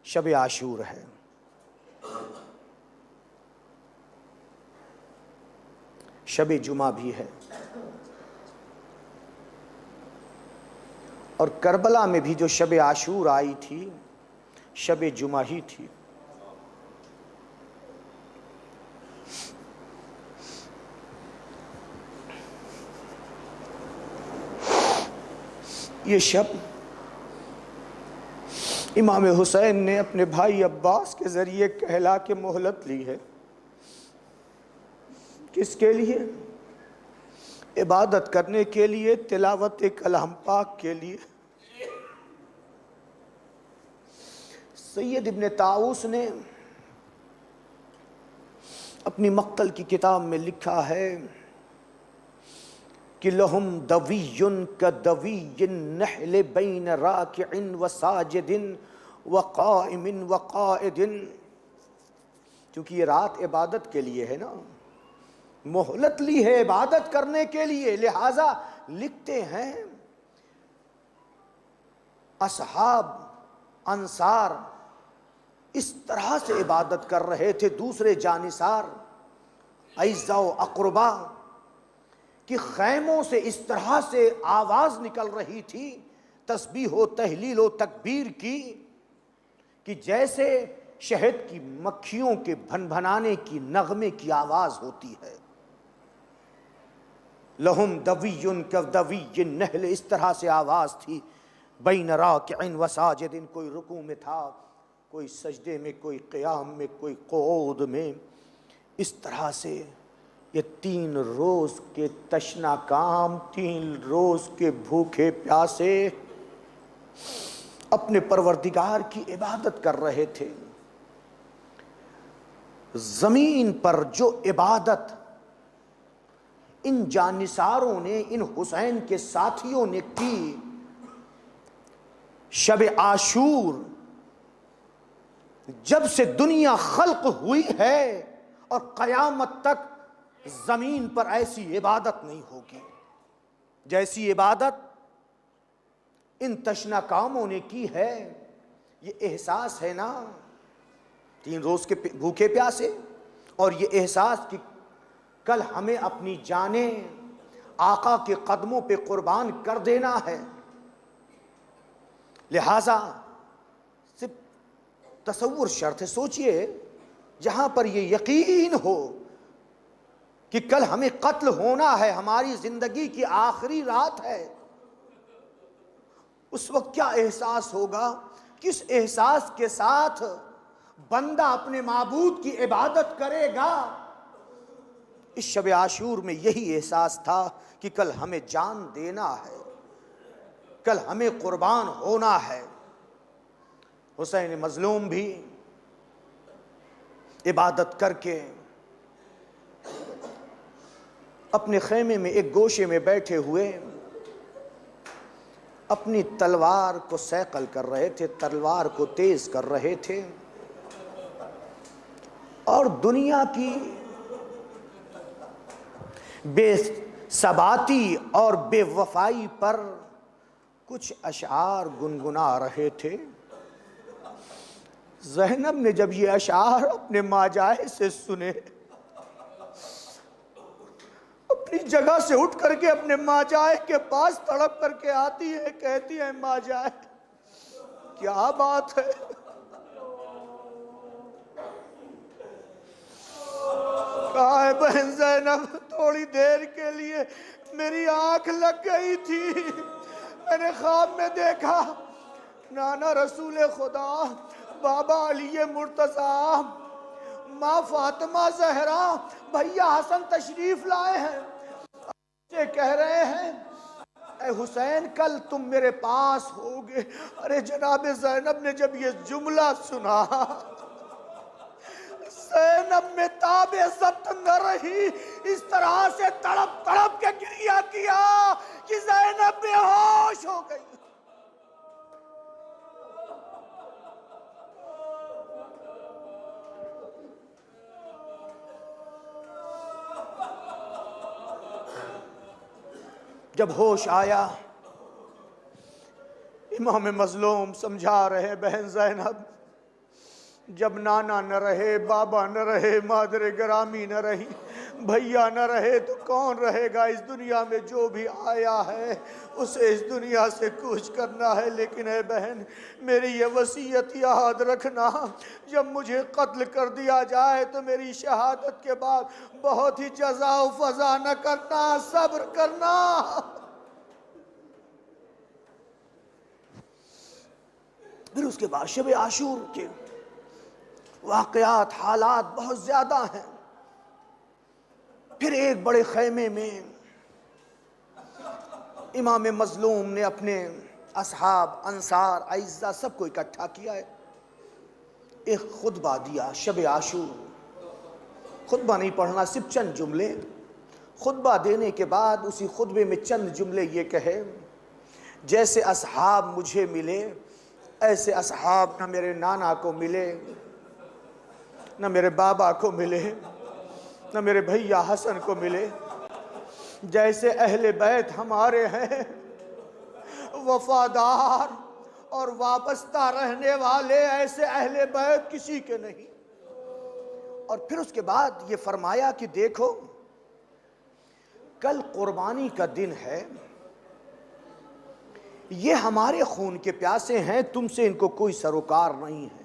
شب عاشور ہے۔ شب جمعہ بھی ہے، اور کربلا میں بھی جو شب عاشور آئی تھی شب جمعہ ہی تھی۔ یہ شب امام حسین نے اپنے بھائی عباس کے ذریعے کہلا کے مہلت لی ہے۔ کس کے لیے؟ عبادت کرنے کے لیے، تلاوت کلام پاک کے لیے۔ سید ابن طاؤس نے اپنی مقتل کی کتاب میں لکھا ہے کہ لہم دوی کدوی النحل بین راکع و ساجد و قائم و قائد، کیونکہ یہ رات عبادت کے لیے ہے نا، مہلت لی ہے عبادت کرنے کے لیے، لہذا لکھتے ہیں اصحاب انصار اس طرح سے عبادت کر رہے تھے، دوسرے جانثار اعزاء و اقربا کہ خیموں سے اس طرح سے آواز نکل رہی تھی تسبیح و تہلیل و تکبیر کی کہ جیسے شہد کی مکھیوں کے بھنبھنانے کی نغمے کی آواز ہوتی ہے۔ لہم دوی کدوی النحل، اس طرح سے آواز تھی، بین راکع و ساجد، کوئی رکوع میں تھا، کوئی سجدے میں، کوئی قیام میں، کوئی قعود میں، اس طرح سے یہ 3 روز کے تشنا کام، 3 روز کے بھوکے پیاسے اپنے پروردگار کی عبادت کر رہے تھے۔ زمین پر جو عبادت ان جانثاروں نے، ان حسین کے ساتھیوں نے کی، شب عاشور جب سے دنیا خلق ہوئی ہے اور قیامت تک زمین پر ایسی عبادت نہیں ہوگی جیسی عبادت ان تشنا کاموں نے کی ہے۔ یہ احساس ہے نا 3 روز کے بھوکے پیاسے، اور یہ احساس کہ کل ہمیں اپنی جانیں آقا کے قدموں پہ قربان کر دینا ہے، لہذا صرف تصور شرط ہے۔ سوچئے جہاں پر یہ یقین ہو کہ کل ہمیں قتل ہونا ہے، ہماری زندگی کی آخری رات ہے، اس وقت کیا احساس ہوگا؟ کس احساس کے ساتھ بندہ اپنے معبود کی عبادت کرے گا؟ اس شب عاشور میں یہی احساس تھا کہ کل ہمیں جان دینا ہے، کل ہمیں قربان ہونا ہے۔ حسین مظلوم بھی عبادت کر کے اپنے خیمے میں ایک گوشے میں بیٹھے ہوئے اپنی تلوار کو صیقل کر رہے تھے، تلوار کو تیز کر رہے تھے، اور دنیا کی بے ثباتی اور بے وفائی پر کچھ اشعار گنگنا رہے تھے۔ زینب نے جب یہ اشعار اپنے ماجائے سے سنے، اپنی جگہ سے اٹھ کر کے اپنے ماجائے کے پاس تڑپ کر کے آتی ہے، کہتی ہے ماجائے کیا بات ہے؟ کہا ہے بہن زینب تھوڑی دیر کے لیے میری آنکھ لگ گئی تھی، میں نے خواب میں دیکھا نانا رسول خدا، بابا علی مرتضیٰ، ماں فاطمہ زہرا، بھیا حسن تشریف لائے ہیں، مجھے کہہ رہے ہیں اے حسین کل تم میرے پاس ہوگے۔ ارے جناب زینب نے جب یہ جملہ سنا، زینب میں تاب ضبط نہ رہی، اس طرح سے تڑپ تڑپ کے گریہ کیا کہ زینب بے ہوش ہو گئی۔ جب ہوش آیا، امام مظلوم سمجھا رہے بہن زینب جب نانا نہ رہے، بابا نہ رہے، مادر گرامی نہ رہی، بھیا نہ رہے تو کون رہے گا؟ اس دنیا میں جو بھی آیا ہے اسے اس دنیا سے کوچ کرنا ہے۔ لیکن اے بہن، میری یہ وصیت یاد رکھنا، جب مجھے قتل کر دیا جائے تو میری شہادت کے بعد بہت ہی جزا و فضا نہ کرنا، صبر کرنا۔ پھر اس کے بعد شب عاشور کے واقعات، حالات بہت زیادہ ہیں۔ پھر ایک بڑے خیمے میں امام مظلوم نے اپنے اصحاب، انصار، اعزہ سب کو اکٹھا کیا ہے، ایک خطبہ دیا شب عاشور۔ خطبہ نہیں پڑھنا، صرف چند جملے۔ خطبہ دینے کے بعد اسی خطبے میں چند جملے یہ کہے، جیسے اصحاب مجھے ملے ایسے اصحاب نہ میرے نانا کو ملے، نہ میرے بابا کو ملے، نہ میرے بھیا حسن کو ملے۔ جیسے اہل بیت ہمارے ہیں وفادار اور وابستہ رہنے والے، ایسے اہل بیت کسی کے نہیں۔ اور پھر اس کے بعد یہ فرمایا کہ دیکھو، کل قربانی کا دن ہے، یہ ہمارے خون کے پیاسے ہیں، تم سے ان کو کوئی سروکار نہیں ہے،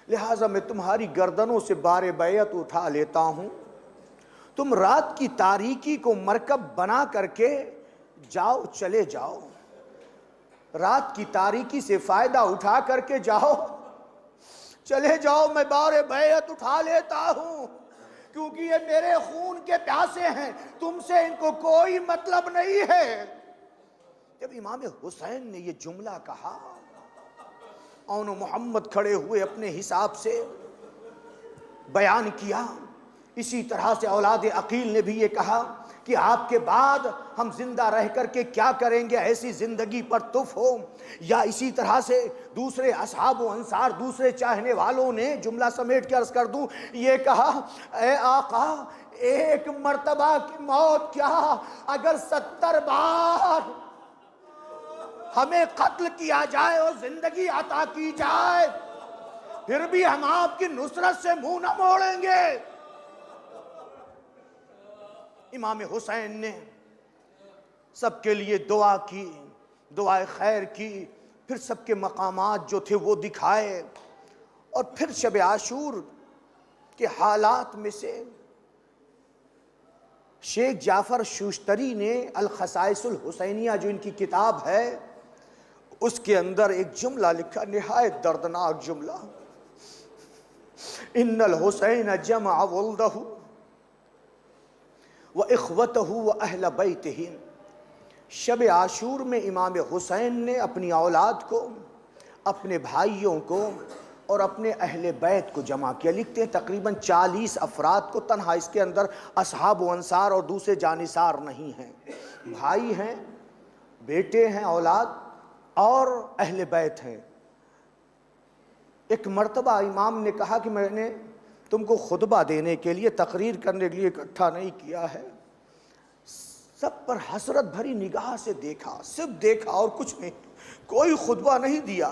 لہٰذا میں تمہاری گردنوں سے بار بیعت اٹھا لیتا ہوں۔ تم رات کی تاریکی کو مرکب بنا کر کے جاؤ، چلے جاؤ، رات کی تاریکی سے فائدہ اٹھا کر کے جاؤ، چلے جاؤ، میں بار بیعت اٹھا لیتا ہوں، کیونکہ یہ میرے خون کے پیاسے ہیں، تم سے ان کو کوئی مطلب نہیں ہے۔ جب امام حسین نے یہ جملہ کہا، اون محمد کھڑے ہوئے اپنے حساب سے بیان کیا۔ اسی طرح سے اولاد عقیل نے بھی یہ کہا کہ آپ کے بعد ہم زندہ رہ کر کے کیا کریں گے، ایسی زندگی پر تف ہو۔ یا اسی طرح سے دوسرے اصحاب و انصار، دوسرے چاہنے والوں نے جملہ سمیٹ کے عرض کر دوں، یہ کہا، اے آقا، ایک مرتبہ کی موت کیا، اگر 70 بار ہمیں قتل کیا جائے اور زندگی عطا کی جائے، پھر بھی ہم آپ کی نصرت سے منہ نہ موڑیں گے۔ امام حسین نے سب کے لیے دعا کی، دعائے خیر کی، پھر سب کے مقامات جو تھے وہ دکھائے، اور پھر شب عاشور کے حالات میں سے شیخ جعفر شوشتری نے الخصائص الحسینیہ جو ان کی کتاب ہے، اس کے اندر ایک جملہ لکھا، نہایت دردناک جملہ، ان الحسین جمع ولدہ واخوتہ واہل بیتہ۔ شب عاشور میں امام حسین نے اپنی اولاد کو، اپنے بھائیوں کو اور اپنے اہل بیت کو جمع کیا۔ لکھتے ہیں تقریباً 40 افراد کو، تنہا اس کے اندر اصحاب و انصار اور دوسرے جانثار نہیں ہیں، بھائی ہیں، بیٹے ہیں، اولاد اور اہل بیت ہیں۔ ایک مرتبہ امام نے کہا کہ میں نے تم کو خطبہ دینے کے لیے، تقریر کرنے کے لیے اکٹھا نہیں کیا ہے، سب پر حسرت بھری نگاہ سے دیکھا، صرف دیکھا اور کچھ نہیں، کوئی خطبہ نہیں دیا۔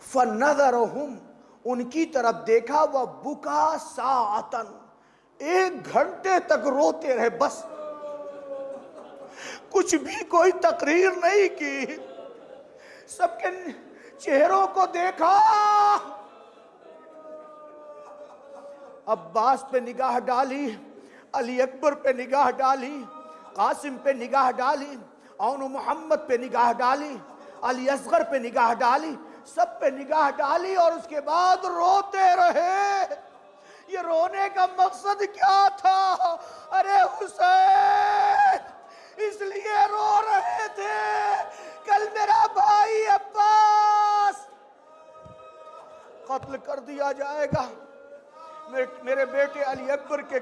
فَنَظَرَهُمْ، ان کی طرف دیکھا، وَبُكَى سَاعَةً، 1 گھنٹے تک روتے رہے، بس کچھ بھی کوئی تقریر نہیں کی۔ سب کے چہروں کو دیکھا، عباس پہ نگاہ ڈالی، علی اکبر پہ نگاہ ڈالی، قاسم پہ نگاہ ڈالی، اون محمد پہ نگاہ ڈالی، علی اصغر پہ نگاہ ڈالی، سب پہ نگاہ ڈالی، اور اس کے بعد روتے رہے۔ یہ رونے کا مقصد کیا تھا؟ ارے حسین اس لیے رو رہے تھے، کل میرا بھائی عباس قتل کر دیا جائے گا، میرے بیٹے علی اکبر کے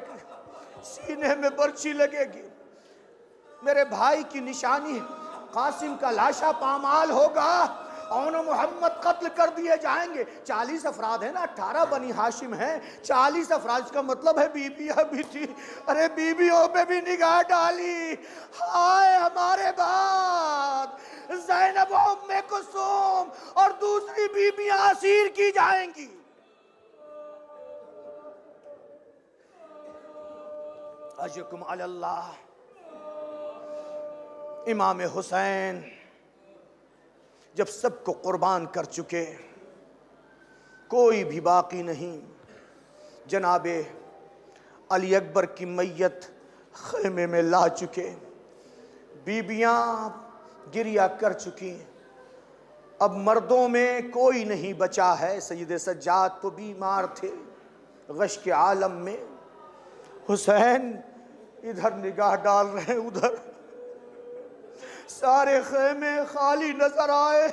سینے میں برچھی لگے گی، میرے بھائی کی نشانی قاسم کا لاشا پامال ہوگا، اون محمد قتل کر دیے جائیں گے۔ 40 افراد ہیں نا، 18 بنی ہاشم ہیں، 40 افراد کا مطلب ہے بیویاں بھی تھی۔ ارے بیویوں پہ بھی نگاہ ڈالی، ہائے ہمارے بعد زینب ام کلثوم اور دوسری بیویاں اسیر کی جائیں گی۔ اجرکم علی اللہ. امام حسین جب سب کو قربان کر چکے، کوئی بھی باقی نہیں، جناب علی اکبر کی میت خیمے میں لا چکے، بیبیاں گریہ کر چکی، اب مردوں میں کوئی نہیں بچا ہے. سید سجاد تو بیمار تھے غش کے عالم میں. حسین ادھر نگاہ ڈال رہے ہیں، ادھر سارے خیمے خالی نظر آئے.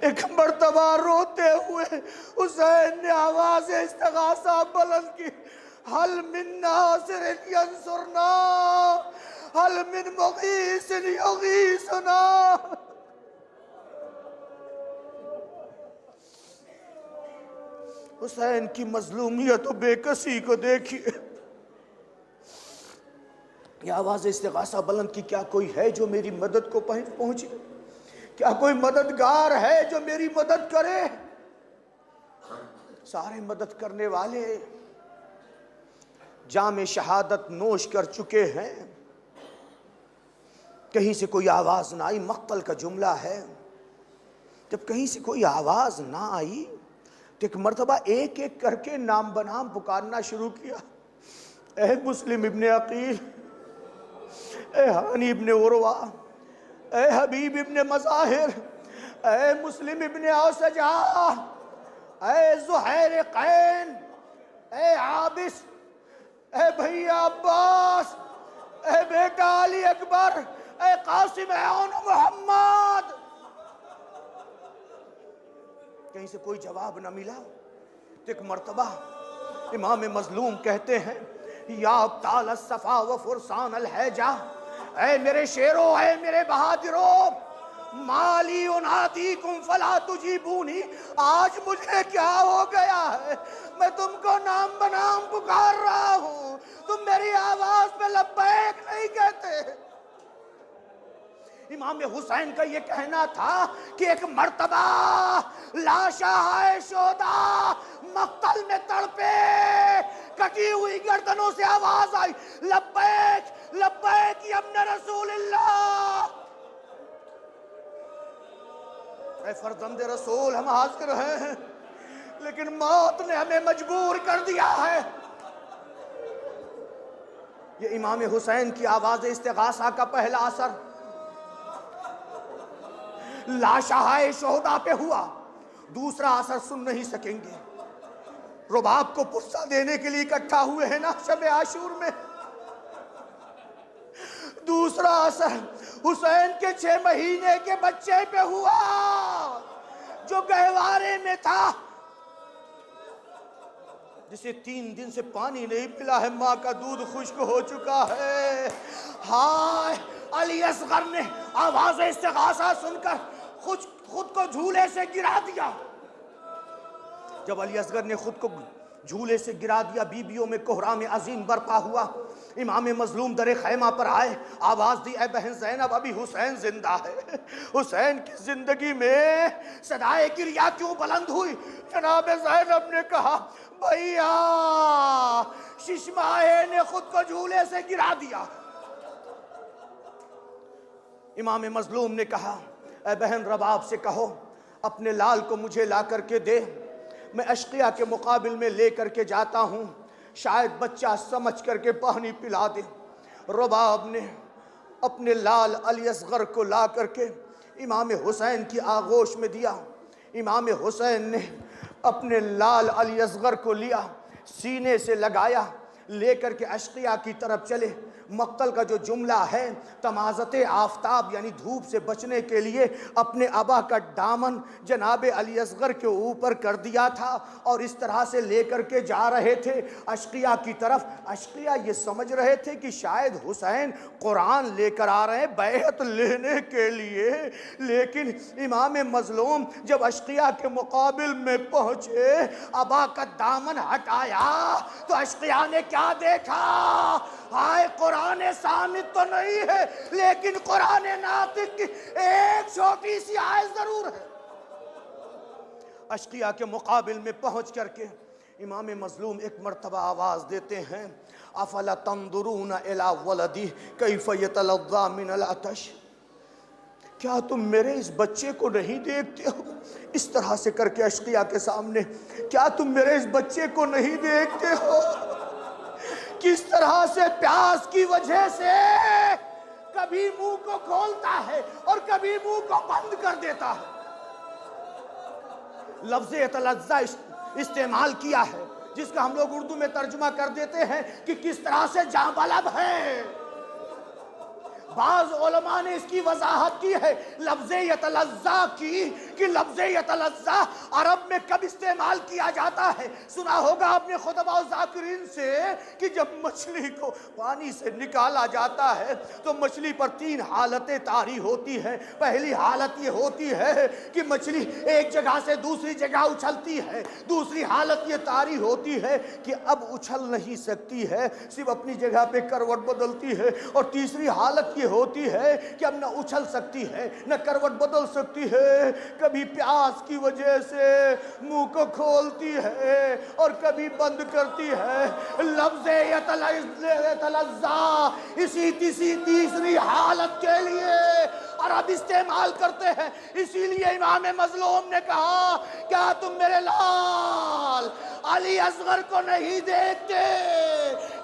ایک مرتبہ روتے ہوئے حسین نے آواز استغاثہ بلند کی، حل من ناصر ینصرنا، حل من مغیث یغیثنا. حسین کی مظلومیت و بے کسی کو دیکھیے. یہ آواز استغاثہ بلند کی، کیا کوئی ہے جو میری مدد کو پہنچے؟ کیا کوئی مددگار ہے جو میری مدد کرے؟ سارے مدد کرنے والے جام شہادت نوش کر چکے ہیں، کہیں سے کوئی آواز نہ آئی. مقتل کا جملہ ہے، جب کہیں سے کوئی آواز نہ آئی تو ایک مرتبہ ایک ایک کر کے نام بنام پکارنا شروع کیا. اے مسلم ابن عقیل، اے ہانی ابن عروہ، اے حبیب ابن مظاہر، اے مسلم ابن اوسجا، اے زہیر قین، اے عابس، اے بھیا عباس، اے بیٹا علی اکبر، اے قاسم اون محمد. کہیں سے کوئی جواب نہ ملا تو ایک مرتبہ امام مظلوم کہتے ہیں، یا ابطال الصفا و فرسان الحجہ، اے میرے شیرو، اے میرے بہادرو، مالی انادیکم فلا تجیبونی. آج مجھے کیا ہو گیا ہے؟ میں تم کو نام بنام پکار رہا ہوں، تم میری آواز پہ لبیک نہیں کہتے. امام حسین کا یہ کہنا تھا کہ ایک مرتبہ لاشاہائے شہداء مقتل میں تڑپے، کٹی ہوئی گردنوں سے آواز آئی، لبیک لبیک یا ابن رسول اللہ. اے فرزند رسول، ہم حاضر ہیں، لیکن موت نے ہمیں مجبور کر دیا ہے. یہ امام حسین کی آواز استغاثہ کا پہلا اثر لاشاہائے شہداء پہ ہوا. دوسرا اثر سن نہیں سکیں گے. رباب کو پرسہ دینے کے لیے اکٹھا ہوئے ہیں نا شب عاشور میں. دوسرا اثر حسین کے 6 مہینے کے بچے پہ ہوا جو گہوارے میں تھا، جسے 3 دن سے پانی نہیں پلا ہے، ماں کا دودھ خشک ہو چکا ہے. ہائے، علی اصغر نے آواز استغاثہ سن کر خود کو جھولے سے گرا دیا. جب علی اصغر نے خود کو جھولے سے گرا دیا، بیبیوں میں کوہرام عظیم برپا ہوا. امام مظلوم در خیمہ پر آئے، آواز دی، اے بہن زینب، ابھی حسین زندہ ہے. حسین کی زندگی میں صدائے گریہ کیوں بلند ہوئی؟ جناب زینب نے کہا، بھئیا ششماہے نے خود کو جھولے سے گرا دیا. امام مظلوم نے کہا، اے بہن رباب سے کہو اپنے لال کو مجھے لا کر کے دے، میں اشقیہ کے مقابل میں لے کر کے جاتا ہوں، شاید بچہ سمجھ کر کے پانی پلا دے. رباب نے اپنے لال علی اصغر کو لا کر کے امام حسین کی آغوش میں دیا. امام حسین نے اپنے لال علی اصغر کو لیا، سینے سے لگایا، لے کر کے اشقیہ کی طرف چلے. مقتل کا جو جملہ ہے، تمازت آفتاب یعنی دھوپ سے بچنے کے لیے اپنے ابا کا دامن جناب علی اصغر کے اوپر کر دیا تھا اور اس طرح سے لے کر کے جا رہے تھے اشقیہ کی طرف. اشقیہ یہ سمجھ رہے تھے کہ شاید حسین قرآن لے کر آ رہے ہیں بیعت لینے کے لیے، لیکن امام مظلوم جب اشقیہ کے مقابل میں پہنچے، ابا کا دامن ہٹایا تو اشقیہ نے کیا دیکھا؟ ہائے، قرآن سامت تو نہیں ہے لیکن قرآن ناطق کی ایک چھوٹی سی آیت ضرور ہے. اشقیہ کے مقابل میں پہنچ کر کے امام مظلوم ایک مرتبہ آواز دیتے ہیں افلا تنظرون الی ولدی کیف یتلظی من العطش، کیا تم میرے اس بچے کو نہیں دیکھتے ہو؟ اس طرح سے کر کے اشقیاء کے سامنے، کیا تم میرے اس بچے کو نہیں دیکھتے ہو کس طرح سے پیاس کی وجہ سے کبھی منہ کو کھولتا ہے اور کبھی منہ کو بند کر دیتا ہے۔ لفظ یتلظی استعمال کیا ہے جس کا ہم لوگ اردو میں ترجمہ کر دیتے ہیں کہ کس طرح سے جاں بلب ہے۔ بعض علماء نے اس کی وضاحت کی ہے لفظ یتلظی کی، کہ لفظ یتلظی عرب میں کب استعمال کیا جاتا ہے؟ سنا ہوگا آپ نے خطبہ و ذاکرین سے کہ جب مچھلی کو پانی سے نکالا جاتا ہے تو مچھلی پر 3 حالتیں طاری ہوتی ہیں۔ پہلی حالت یہ ہوتی ہے کہ مچھلی ایک جگہ سے دوسری جگہ اچھلتی ہے، دوسری حالت یہ طاری ہوتی ہے کہ اب اچھل نہیں سکتی ہے، صرف اپنی جگہ پہ کروٹ بدلتی ہے، اور تیسری حالت یہ ہوتی ہے کہ اب نہ اچھل سکتی ہے نہ کروٹ بدل سکتی ہے، کبھی پیاس کی وجہ سے منہ کو کھولتی ہے اور کبھی بند کرتی ہے۔ لفظ یتلظی اسی تیسری حالت کے لیے عرب استعمال کرتے ہیں۔ اسی لیے امام مظلوم نے کہا کیا تم میرے لال علی اصغر کو نہیں دیکھتے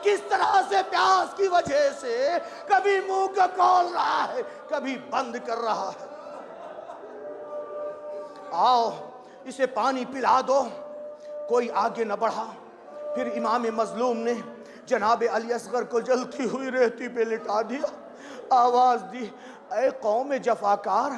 کس طرح سے پیاس کی وجہ سے کبھی منہ کو کھول رہا ہے کبھی بند کر رہا ہے؟ آؤ اسے پانی پلا دو۔ کوئی آگے نہ بڑھا۔ پھر امام مظلوم نے جناب علی اصغر کو جلتی ہوئی ریتی پہ لٹا دیا، آواز دی اے قوم جفاکار،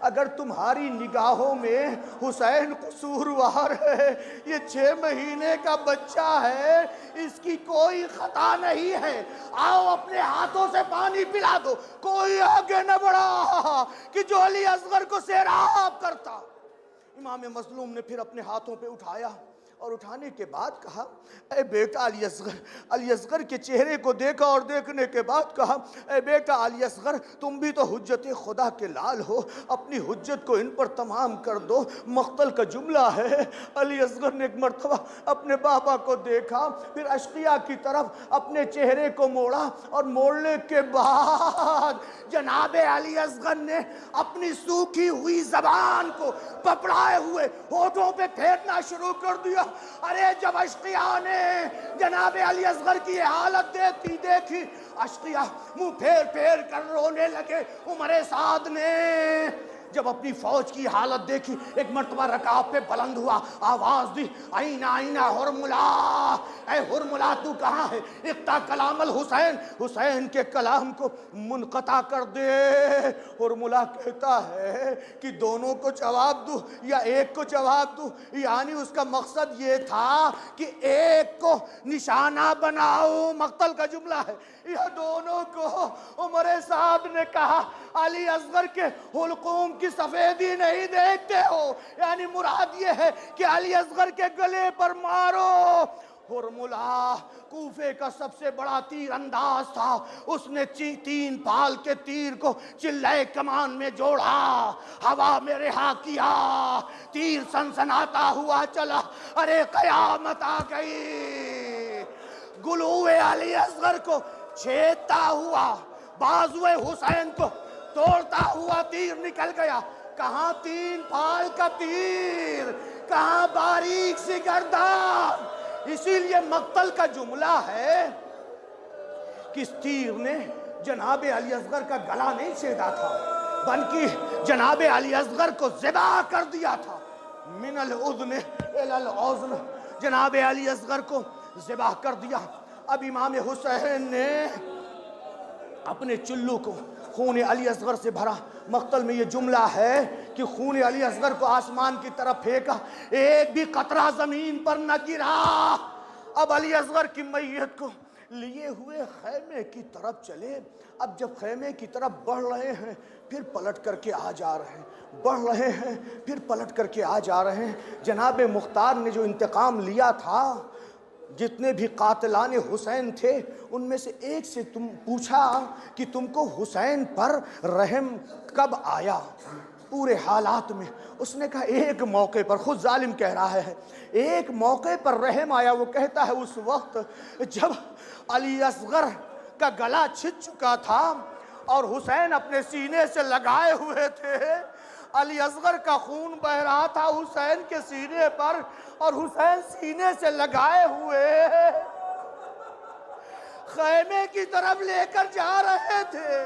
اگر تمہاری نگاہوں میں حسین قصوروار ہے، یہ 6 مہینے کا بچہ ہے، اس کی کوئی خطا نہیں ہے، آؤ اپنے ہاتھوں سے پانی پلا دو۔ کوئی آگے نہ بڑھا کہ جو علی اصغر کو سیراب کرتا۔ امام مظلوم نے پھر اپنے ہاتھوں پہ اٹھایا اور اٹھانے کے بعد کہا اے بیٹا علی اصغر، علی اصغر کے چہرے کو دیکھا اور دیکھنے کے بعد کہا اے بیٹا علی اصغر، تم بھی تو حجت خدا کے لال ہو، اپنی حجت کو ان پر تمام کر دو۔ مقتل کا جملہ ہے۔ علی اصغر نے ایک مرتبہ اپنے بابا کو دیکھا، پھر اشقیاء کی طرف اپنے چہرے کو موڑا، اور موڑنے کے بعد جناب علی اصغر نے اپنی سوکھی ہوئی زبان کو پپڑائے ہوئے ہونٹوں پہ پھیرنا شروع کر دیا۔ ارے جب اشقیاء نے جناب علی اصغر کی حالت دیکھی، اشقیاء منہ پھیر پھیر کر رونے لگے۔ عمر سعد نے جب اپنی فوج کی حالت دیکھی، ایک مرتبہ رکاب پہ بلند ہوا، آواز دی آئینہ آئینہ ہرملا، اے ہرملا تو کہاں ہے؟ اقطع کلام الحسین، حسین کے کلام کو منقطع کر دے۔ ہرملا کہتا ہے کہ دونوں کو جواب دوں یا ایک کو جواب دوں؟ یعنی اس کا مقصد یہ تھا کہ ایک کو نشانہ بناؤ، مقتل کا جملہ ہے، یہ دونوں کو۔ عمر سعد نے کہا علی اصغر کے حلقوم کی سفیدی نہیں دیکھتے ہو، یعنی مراد یہ ہے کہ علی اصغر کے گلے پر مارو۔ ہرملا کوفے کا سب سے بڑا تیر انداز تھا، اس نے 3 پال کے تیر کو چلے کمان میں جوڑا، ہوا میں رہا کیا، تیر سنسناتا ہوا چلا۔ ارے قیامت آ گئی، گلوے علی اصغر کو چھیدتا ہوا، بازوئے حسین کو توڑتا ہوا تیر نکل گیا۔ کہاں 3 پال کا تیر، کہاں باریک سی گردان۔ اسی لیے مقتل کا جملہ ہے کہ اس تیر نے جناب علی اصغر کا گلا نہیں چھیدا تھا، بلکہ جناب علی اصغر کو ذبح کر دیا تھا۔ من الاذن الی الاذن، جناب علی اصغر کو ذبح کر دیا۔ اب امام حسین نے اپنے چلو کو خون علی اصغر سے بھرا۔ مقتل میں یہ جملہ ہے کہ خون علی اصغر کو آسمان کی طرف پھینکا، ایک بھی قطرہ زمین پر نہ گرا۔ اب علی اصغر کی میت کو لیے ہوئے خیمے کی طرف چلے۔ اب جب خیمے کی طرف بڑھ رہے ہیں، پھر پلٹ کر کے آ جا رہے ہیں، بڑھ رہے ہیں پھر پلٹ کر کے آ جا رہے ہیں۔ جناب مختار نے جو انتقام لیا تھا، جتنے بھی قاتلان حسین تھے ان میں سے ایک سے تم پوچھا کہ تم کو حسین پر رحم کب آیا؟ پورے حالات میں اس نے کہا ایک موقع پر، خود ظالم کہہ رہا ہے، ایک موقع پر رحم آیا. وہ کہتا ہے اس وقت جب علی اصغر کا گلا چھٹ چکا تھا اور حسین اپنے سینے سے لگائے ہوئے تھے، علی اصغر کا خون بہ رہا تھا حسین کے سینے پر اور حسین سینے سے لگائے ہوئے خیمے کی طرف لے کر جا رہے تھے،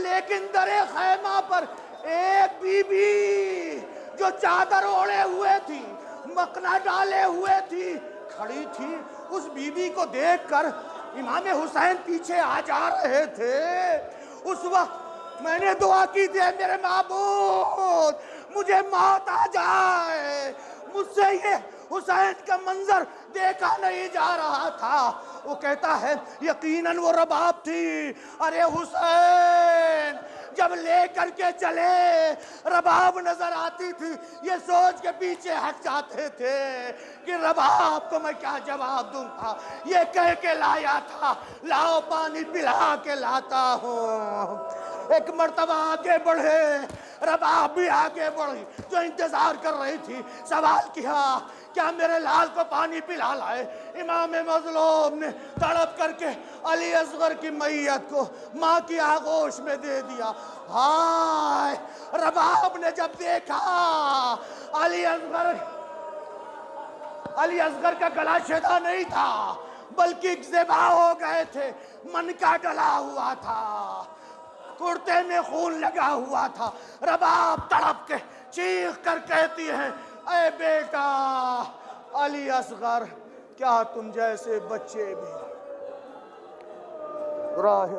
لیکن در خیمہ پر ایک بی بی جو چادر اوڑے ہوئے تھی، مکنا ڈالے ہوئے تھی، کھڑی تھی. اس بی بی کو دیکھ کر امام حسین پیچھے آ جا رہے تھے. اس وقت میں نے دعا کی تھی، میرے معبود مجھے موت آ جائے، مجھ سے یہ حسین کا منظر دیکھا نہیں جا رہا تھا. وہ کہتا ہے یقیناً وہ رباب تھی. ارے حسین جب لے کر کے چلے رباب نظر آتی تھی، یہ سوچ کے پیچھے ہٹ جاتے تھے کہ رباب کو میں کیا جواب دوں گا. یہ کہہ کے لایا تھا لاؤ پانی پلا کے لاتا ہوں. ایک مرتبہ آگے بڑھے، رباب بھی آگے بڑھی جو انتظار کر رہی تھی. سوال کیا کیا میرے لال کو پانی پلا لائے؟ امام مظلوم نے تڑپ کر کے علی اصغر کی میت کو ماں کی آغوش میں دے دیا. ہائے رباب نے جب دیکھا علی اصغر کا گلا شدہ نہیں تھا بلکہ ذبح ہو گئے تھے، من کا ڈلا ہوا تھا، کرتے میں خون لگا ہوا تھا. رباب تڑپ کے چیخ کر کہتی ہے اے بیٹا علی اصغر، کیا تم جیسے بچے بھی راہ